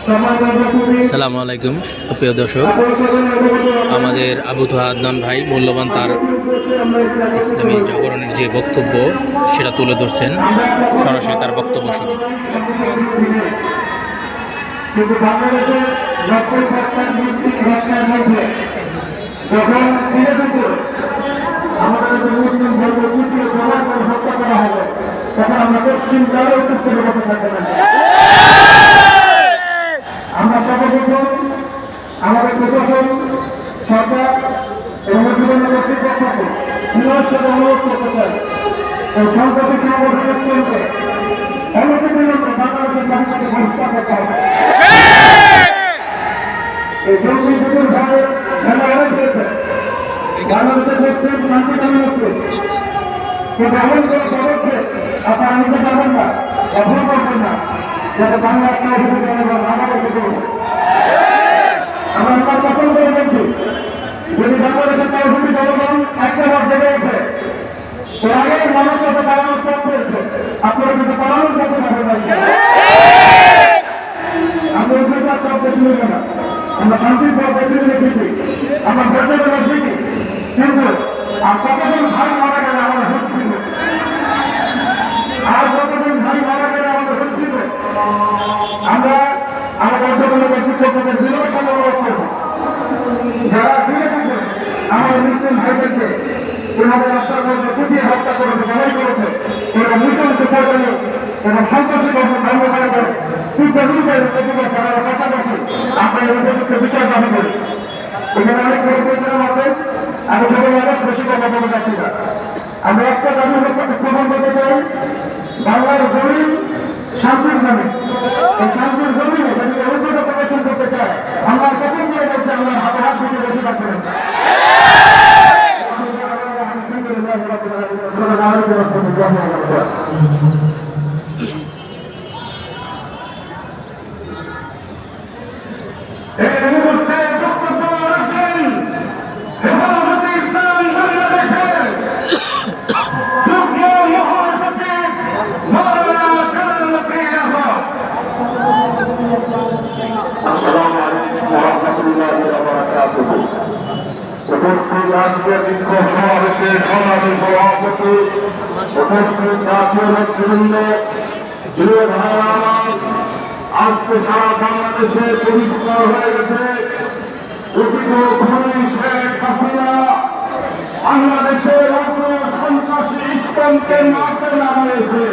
আসসালামু আলাইকুম প্রিয় দর্শক, আমাদের আবু তোহা আদনান ভাই মূল্যবান তার ইসলামী জাগরণের যে বক্তব্য সেটা তুলে ধরছেন। সরাসরি তার বক্তব্য শুনুন। আমরা সর্বপ্রথম আমাদের প্রশাসন, সরকার এবং কর্তৃপক্ষকে বিনয়ের অনুরোধ করতে চাই এই সন্ত্রাসী সংগঠনের চলবে অনতিবিলম্বে বাংলাদেশের মাটিকে বহিষ্কার করতে হবে। এই জঙ্গি যুগের ভয়ে খেলা অনেক হয়েছে। বাংলাদেশের মুসলিম শান্তিকামী মুসলিম কিন্তু এমন কোনো পদক্ষেপ আপনারা নিতে পারবেন না, কখনো করবেন না যাতে বাংলার জনগণ আমাদেরকে করবে। আমরা তার পছন্দ করে বলছি, যদি বাংলাদেশের তহবিল জনগণ একটা বার জেগে ওঠে, এর আগে মানুষ যাতে পালানোর পথ পেয়েছে, আপনারা কিন্তু পালানোর পথে পাবেন না। আমরা উদ্যোগের পথ বেছে নেব না, আমরা শান্তির পথ বেছে নিলে ঠিকই, আমরা ভোটে দেবো ঠিকই, কিন্তু আর কতজন ভাই মারা গেলে আমাদের হুঁশ ফিরবে, আর কতজন ভাই মারা গেলে আমাদের হুঁশ ফিরবে। আমরা আমাদের অধ্যক্ষ কর্তৃপক্ষকে বিনয়ের সঙ্গে অনুরোধ করব, যারা ধীরে ধীরে আমাদের মুসলিম ভাইদেরকে এভাবে রাস্তার মধ্যে কুপিয়ে হত্যা করেছে, জবাই করেছে, এবং নৃশংস সরকারি এবং সন্ত্রাসী ধর্মভাইদের তারা পাশাপাশি আমরা এই উপযুক্ত বিচার দাবি করি। এখানে অনেক বড় প্রোগ্রাম আছে, আমি সকল মানুষ বেশি কথা বলে যাচ্ছি না। আমরা একটা দাবি উত্থাপন করতে চাই, বাংলার জমিন শান্তির জমিন, এই শান্তির জমিনে যদি অভিজ্ঞতা প্রদর্শন করতে চায়, আল্লাহর কসম করে বলছে আমরা হাতে হাত দিতে বেশি থাকতে চাই। এই মুহূর্তে বক্তব্য রাখবেন হেফাজতে ইসলাম বাংলাদেশের যুগ্ম মহাসচিব মাওলানা কামাল উদ্দিন আহমদ। আসসালামু আলাইকুম ওয়া রাহমাতুল্লাহি ওয়া বারাকাতুহু। উপস্থিত রাষ্ট্রীয় বিক্ষোভ সমাবেশের সংগ্রামী সভাপতি, উপস্থিত জাতীয় নেতৃবৃন্দ, প্রিয় ভাইরা আমার, আজকে সারা বাংলাদেশে পরিষ্কার হয়ে গেছে অতীত খুনি শেখ হাসিনা বাংলাদেশের অগ্র সন্ত্রাসী ইসলামকে মারতে নামিয়েছে।